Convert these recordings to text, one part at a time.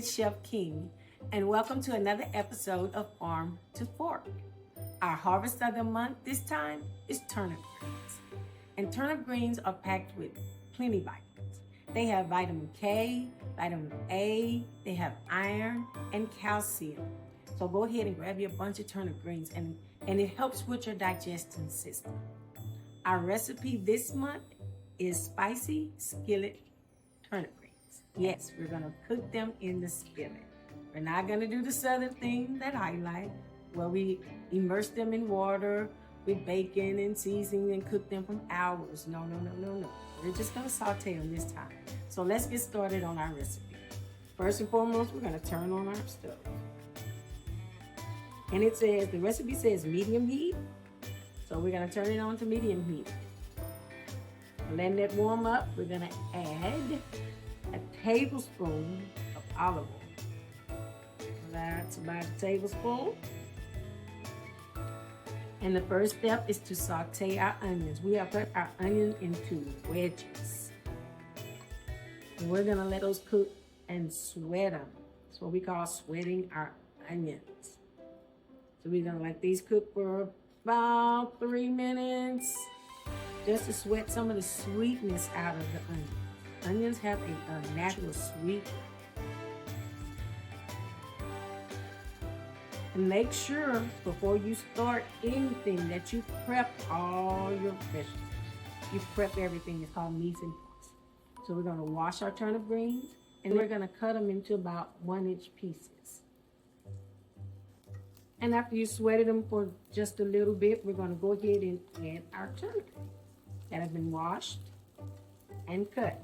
it's Chef King, and welcome to another episode of Farm to Fork. Our harvest of the month this time is turnip greens. And turnip greens are packed with plenty of vitamins. They have vitamin K, vitamin A, they have iron and calcium. So go ahead and grab you a bunch of turnip greens and it helps with your digestion system. Our recipe this month is Spicy Skillet Turnip Greens. Yes, we're gonna cook them in the skillet. We're not gonna do the southern thing that I like, where we immerse them in water with bacon and seasoning and cook them for hours. No. We're just gonna saute them this time. So let's get started on our recipe. First and foremost, we're gonna turn on our stove. And the recipe says medium heat. So we're gonna turn it on to medium heat. Letting it warm up, we're gonna add a tablespoon of olive oil. That's about a tablespoon. And the first step is to saute our onions. We have put our onions into wedges. And we're gonna let those cook and sweat them. That's what we call sweating our onions. So we're gonna let these cook for about 3 minutes, just to sweat some of the sweetness out of the onions. Onions have a natural sweet. And make sure before you start anything that you prep all your vegetables. You prep everything. It's called mise en place. So we're going to wash our turnip greens and we're going to cut them into about 1-inch pieces. And after you sweated them for just a little bit, we're going to go ahead and add our turnip that have been washed and cut.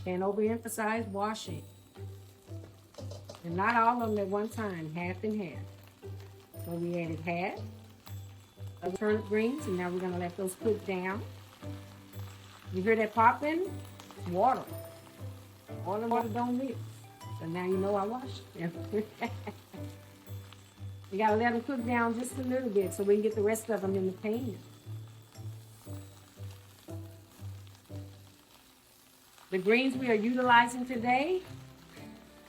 Can't overemphasize washing. And not all of them at one time, half and half. So we added half of turnip greens, and now we're gonna let those cook down. You hear that popping? It's water. Oil and water don't mix. So now you know I washed them. You gotta let them cook down just a little bit so we can get the rest of them in the pan. The greens we are utilizing today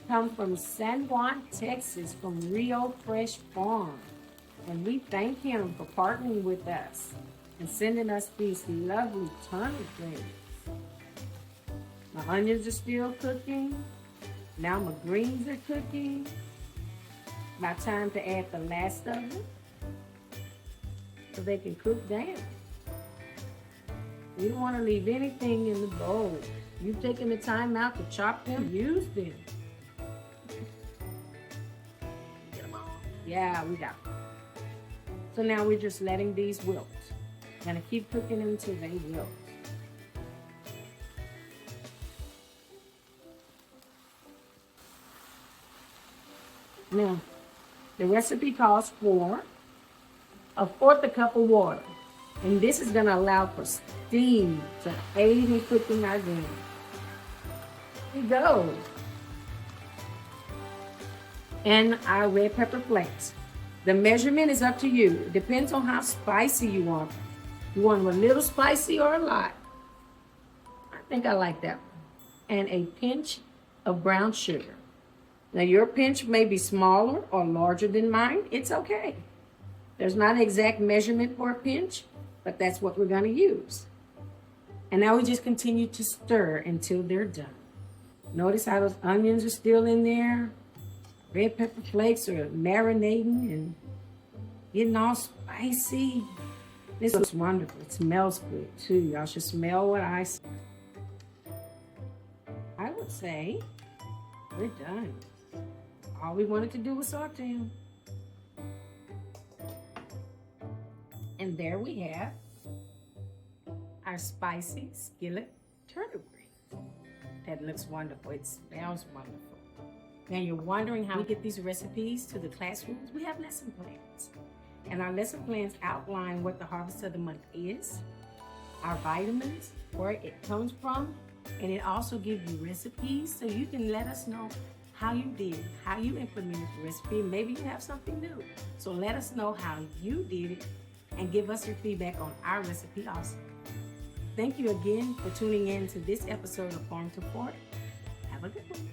come from San Juan, Texas, from Rio Fresh Farm. And we thank him for partnering with us and sending us these lovely turnip greens. My onions are still cooking. Now my greens are cooking. About time to add the last of them so they can cook down. You don't want to leave anything in the bowl. You've taken the time out to chop them, use them. Get them all. Yeah, we got them. So now we're just letting these wilt. Gonna keep cooking them until they wilt. Now, the recipe calls for 1/4 cup of water. And this is gonna allow for steam to aid in cooking our greens. Here we go. And our red pepper flakes. The measurement is up to you. It depends on how spicy you want them. You want them a little spicy or a lot? I think I like that one. And a pinch of brown sugar. Now your pinch may be smaller or larger than mine. It's okay. There's not an exact measurement for a pinch, but that's what we're gonna use. And now we just continue to stir until they're done. Notice how those onions are still in there. Red pepper flakes are marinating and getting all spicy. This looks wonderful. It smells good too. Y'all should smell what I smell. I would say we're done. All we wanted to do was saute them. And there we have our Spicy Skillet Turnip Greens. That looks wonderful. It smells wonderful. Now you're wondering how we get these recipes to the classrooms. We have lesson plans. And our lesson plans outline what the harvest of the month is, our vitamins, where it comes from, and it also gives you recipes so you can let us know how you did, how you implemented the recipe. Maybe you have something new. So let us know how you did it and give us your feedback on our recipe also. Thank you again for tuning in to this episode of Farm to Fork. Have a good one.